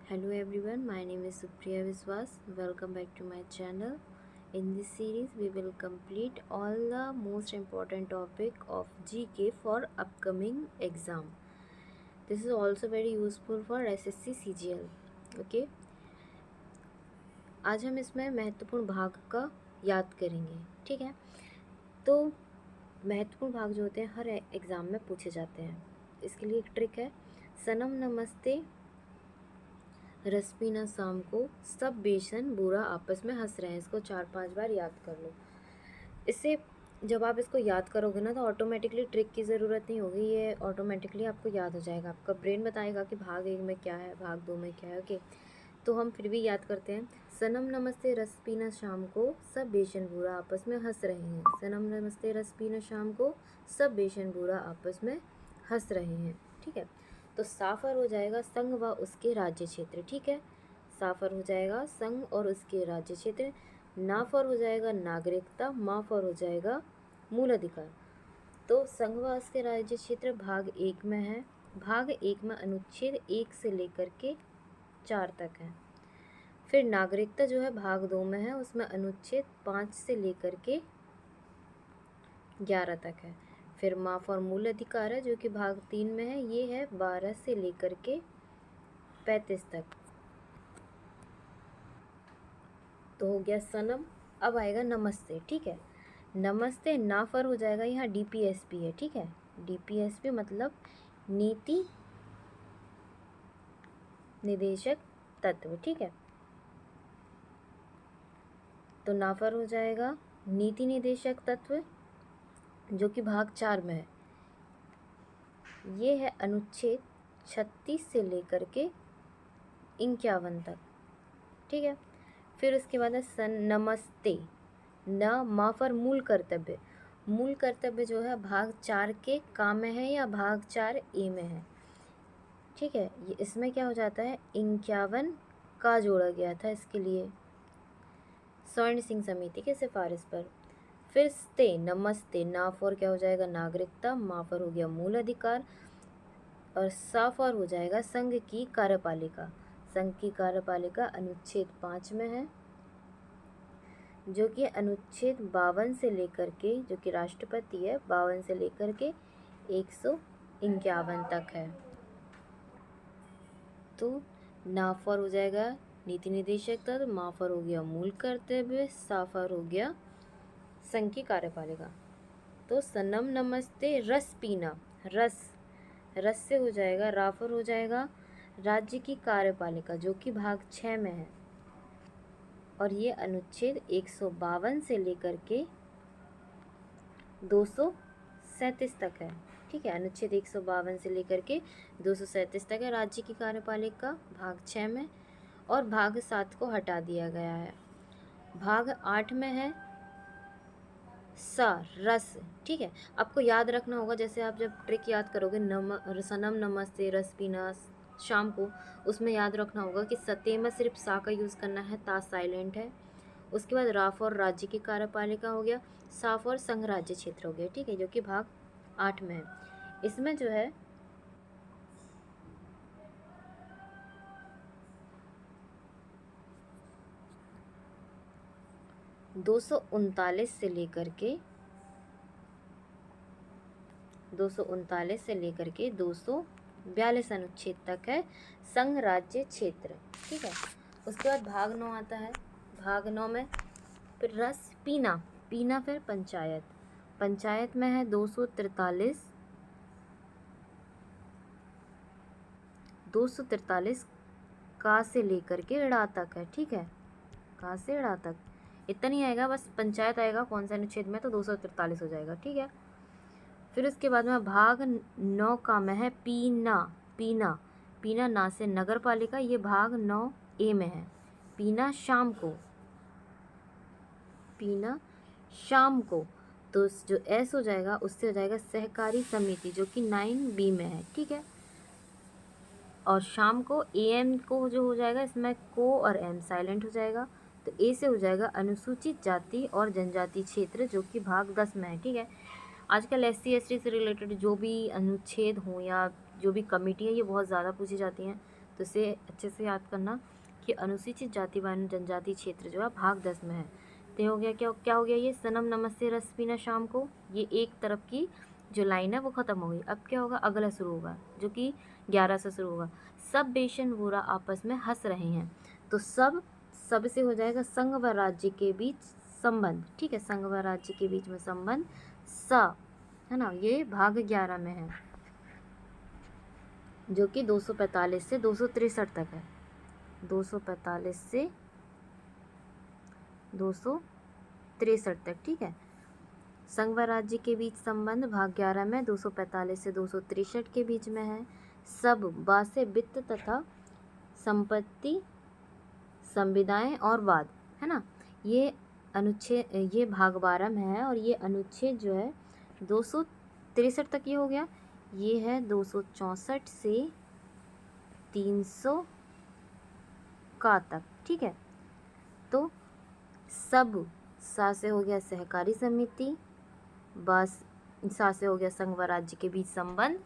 Hello everyone, my name is Supriya Viswas. Welcome back to my channel. In this series, we will complete all the most important topic of GK for upcoming exam. This is also very useful for SSC CGL. Okay, आज हम इसमें महत्वपूर्ण भाग का याद करेंगे. ठीक है, तो महत्वपूर्ण भाग जो होते हैं हर एग्ज़ाम में पूछे जाते हैं. इसके लिए एक ट्रिक है. सनम नमस्ते रस पीना शाम को, सब बेसन बुरा आपस में हंस रहे हैं. इसको 4-5 बार याद कर लो. इससे जब आप इसको याद करोगे ना तो ऑटोमेटिकली ट्रिक की ज़रूरत नहीं होगी. ये ऑटोमेटिकली आपको याद हो जाएगा. आपका ब्रेन बताएगा कि भाग 1 में क्या है, भाग 2 में क्या है. ओके, तो हम फिर भी याद करते हैं. सनम नमस्ते रस पीना शाम को, सब बेशन बुरा आपस में हंस रहे हैं. सनम नमस्ते रस पीना शाम को, सब बेशन बुरा आपस में हंस रहे हैं. ठीक है, तो साफर हो जाएगा संघ व उसके राज्य क्षेत्र. ठीक है, साफर हो जाएगा संघ और उसके राज्य क्षेत्र. नाफर हो जाएगा नागरिकता. माफर हो जाएगा मूल अधिकार. तो संघ व उसके राज्य क्षेत्र भाग 1 में है. भाग 1 में अनुच्छेद 1 से लेकर के 4 तक है. फिर नागरिकता जो है भाग 2 में है, उसमें अनुच्छेद 5 से लेकर के 11 तक है. फिर माफ और मूल अधिकार है जो कि भाग 3 में है, ये है 12 से लेकर के 35 तक. तो हो गया सनम. अब आएगा नमस्ते. ठीक है, नमस्ते नाफर हो जाएगा, यहाँ DPSP है. ठीक है, DPSP मतलब नीति निदेशक तत्व. ठीक है, तो नाफर हो जाएगा नीति निदेशक तत्व जो कि भाग 4 में है. ये है अनुच्छेद 36 से लेकर के 51 तक. ठीक है, फिर उसके बाद है सन नमस्ते. न माफर मूल कर्तव्य. मूल कर्तव्य जो है भाग 4 के काम में है या भाग 4A में है. ठीक है, ये इसमें क्या हो जाता है, 51 का जोड़ा गया था इसके लिए स्वर्ण सिंह समिति के सिफारिश पर. फिर स्ते नमस्ते नाफर क्या हो जाएगा नागरिकता. माफर हो गया मूल अधिकार और साफर हो जाएगा संघ की कार्यपालिका. संघ की कार्यपालिका अनुच्छेद 5 में है जो कि अनुच्छेद 52 से लेकर के, जो कि राष्ट्रपति है, 52 से लेकर के 151 तक है. तो नाफर हो जाएगा नीति निदेशक तत्व. माफर हो गया मूल कर्तव्य. साफर हो गया संघ की कार्यपालिका. तो सनम नमस्ते रस पीना. रस से हो जाएगा राफर हो जाएगा राज्य की कार्यपालिका जो कि भाग 6 में है और ये अनुच्छेद 152 से लेकर के 237 तक है. ठीक है, अनुच्छेद 152 से लेकर के 237 तक है राज्य की कार्यपालिका भाग 6 में. और भाग 7 को हटा दिया गया है. भाग 8 में है रस. ठीक है, आपको याद रखना होगा. जैसे आप जब ट्रिक याद करोगे सनम नमस्ते रस पीना शाम को, उसमें याद रखना होगा कि सते में सिर्फ सा का यूज़ करना है, ता साइलेंट है. उसके बाद राफ और राज्य की कार्यपालिका हो गया. साफ और संघ राज्य क्षेत्र हो गया. ठीक है, जो कि भाग 8 में है. इसमें जो है 239 से लेकर के 242 अनुच्छेद तक है संघ राज्य क्षेत्र. ठीक है, उसके बाद भाग 9 आता है. भाग 9 में फिर रस पीना. फिर पंचायत में है 243 का से लेकर के ड़ा तक है. ठीक है, का से ड़ा तक इतना नहीं आएगा, बस पंचायत आएगा कौन सा अनुच्छेद में, तो 243 हो जाएगा. ठीक है, फिर उसके बाद में भाग 9 का में है पीना ना से नगर पालिका. ये भाग 9A में है. पीना शाम को तो जो S हो जाएगा उससे हो जाएगा सहकारी समिति जो कि 9B में है. ठीक है, और शाम को AM को जो हो जाएगा, इसमें को और M साइलेंट हो जाएगा. तो A से हो जाएगा अनुसूचित जाति और जनजाति क्षेत्र जो कि भाग 10 में है. ठीक है, आजकल SC ST से रिलेटेड जो भी अनुच्छेद हों या जो भी कमेटी है ये बहुत ज़्यादा पूछी जाती हैं. तो इसे अच्छे से याद करना कि अनुसूचित जाति व जनजाति क्षेत्र जो है भाग 10 में है। तो हो गया क्या हो गया, ये सनम नमस्ते रस पीना शाम को, ये एक तरफ की जो लाइन है वो ख़त्म हो गई। अब क्या होगा, अगला शुरू होगा जो कि 11 से शुरू होगा। सब बेशन बूढ़ा आपस में हंस रहे हैं, तो सब से हो जाएगा संघ व राज्य के बीच संबंध, ठीक है, संघ व राज्य के बीच में संबंध स, है ना, ये भाग 11 में है जो कि 245 से 263 तक है, 245 से 263 तक, ठीक है। संघ व राज्य के बीच संबंध भाग 11 में 245 से 263 के बीच में है। सब बासे वित्त तथा संपत्ति संविदाएं और वाद, है ना, ये अनुच्छेद, ये भाग 12 में है और ये अनुच्छेद जो है 263 तक ये हो गया। ये है 264 से 300 का तक, ठीक है। तो सब सा से हो गया सहकारी समिति, बस सा से हो गया संघ व राज्य के बीच संबंध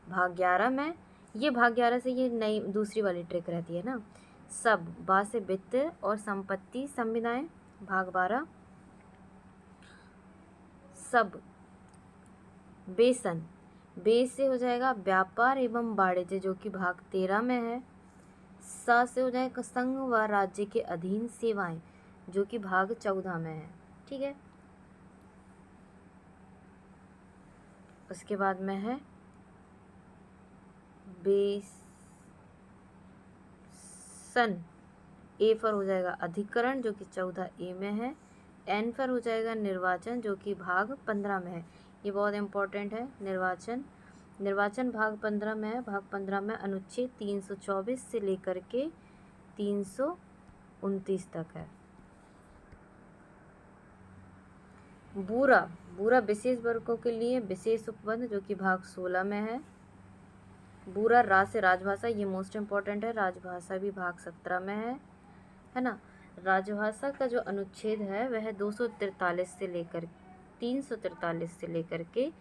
भाग 11 में। ये भाग 11 से ये नई दूसरी वाली ट्रिक रहती है ना। सब बा से वित्त और संपत्ति संविदाएं भाग 12। सब बेसन, बे से हो जाएगा व्यापार एवं वाणिज्य जो कि भाग 13 में है। सा से हो जाएगा संघ व राज्य के अधीन सेवाएं जो कि भाग 14 में है, ठीक है। उसके बाद में है बेसन, ए पर हो जाएगा अधिकरण जो कि 14A में है। एन पर हो जाएगा निर्वाचन जो कि भाग 15 में है। ये बहुत इंपॉर्टेंट है, निर्वाचन भाग 15 में है। भाग 15 में अनुच्छेद 324 से लेकर के 329 तक है। बूरा विशेष वर्गों के लिए विशेष उपबंध जो कि भाग 16 में है। बूरा रा से राजभाषा, ये मोस्ट इम्पॉर्टेंट है, राजभाषा भी भाग 17 में है ना। राजभाषा का जो अनुच्छेद है वह 243 से लेकर 343 से लेकर के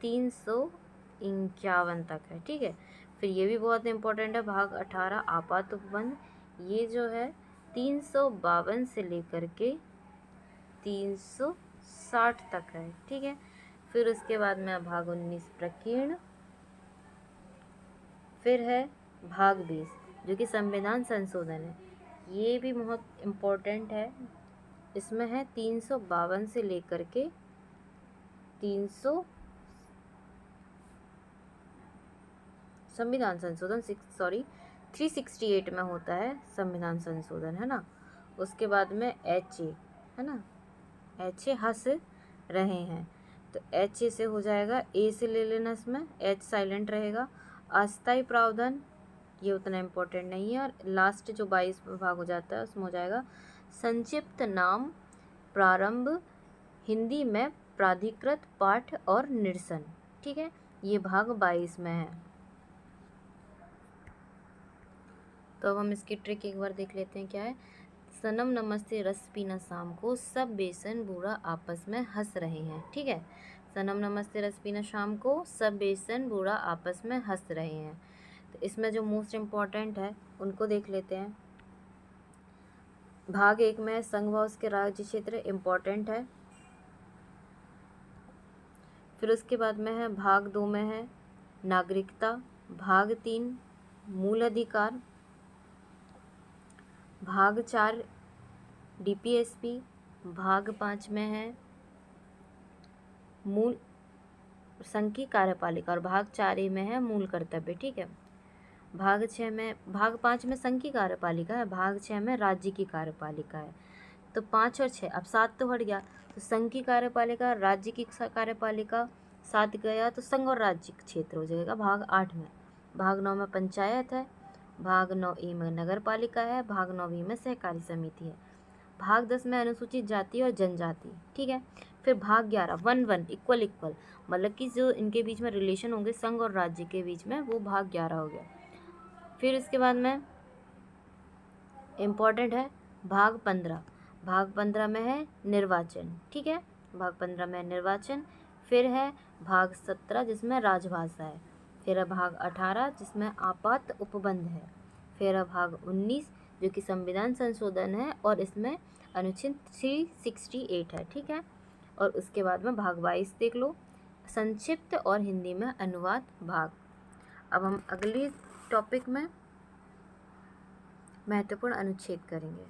351 तक है, ठीक है। फिर ये भी बहुत इम्पोर्टेंट है, भाग 18 आपात उपबंध, ये जो है 352 से लेकर के 360 तक है, ठीक है। फिर उसके बाद में भाग 19 प्रकीर्ण, फिर है भाग 20 जो कि संविधान संशोधन है, ये भी बहुत इम्पोर्टेंट है। इसमें है 352 से लेकर के 300 संविधान संशोधन 368 में होता है संविधान संशोधन, है ना। उसके बाद में HA, है ना, HA हंस रहे हैं, तो HA से हो जाएगा, A से ले लेना, इसमें H साइलेंट रहेगा। अस्थायी प्रावधान ये उतना इम्पोर्टेंट नहीं है। और लास्ट जो 22 भाग हो जाता है उसमें हो जाएगा संक्षिप्त नाम प्रारंभ हिंदी में प्राधिकृत पाठ और निरसन, ठीक है, ये भाग 22 में है। तो अब हम इसकी ट्रिक एक बार देख लेते हैं क्या है। सनम नमस्ते रस पीना शाम को, सब बेसन बूढ़ा आपस में हंस रहे हैं, ठीक है। सनम नमस्ते रस पीना शाम को, सब बेसन बूढ़ा आपस में हंस रहे हैं। तो इसमें जो मोस्ट इम्पॉर्टेंट है उनको देख लेते हैं। भाग 1 में संघ व उसके राज्य क्षेत्र इम्पॉर्टेंट है। फिर उसके बाद में है भाग 2 में है नागरिकता, भाग 3 मूल अधिकार, भाग 4 DPSP, भाग 5 में है मूल संघ की कार्यपालिका और भाग 4A में है मूल कर्तव्य, ठीक है। भाग 5 में संघ की कार्यपालिका है, भाग 6 में राज्य की कार्यपालिका है। तो 5 और 6, अब 7 तो हट गया, तो संघ की कार्यपालिका, राज्य की कार्यपालिका, 7 गया तो संघ और राज्य क्षेत्र हो जाएगा भाग 8 में। भाग 9 में पंचायत है, भाग 9A में नगर पालिका है, भाग 9B में सहकारी समिति है, भाग 10 में अनुसूचित जाति और जनजाति, ठीक है। फिर भाग 11 1-1 इक्वल मतलब कि जो इनके बीच में रिलेशन होंगे संघ और राज्य के बीच में, वो भाग 11 हो गया। फिर इसके बाद में इम्पॉर्टेंट है भाग 15, भाग 15 में है निर्वाचन, ठीक है, भाग 15 में निर्वाचन। फिर है भाग 17 जिसमें राजभाषा है। फिर है भाग 18 जिसमें आपात उपबंध है। फिर भाग 19 जो कि संविधान संशोधन है और इसमें अनुच्छेद 368 है, ठीक है। और उसके बाद में भाग 22 देख लो, संक्षिप्त और हिंदी में अनुवाद भाग। अब हम अगले टॉपिक में महत्वपूर्ण अनुच्छेद करेंगे।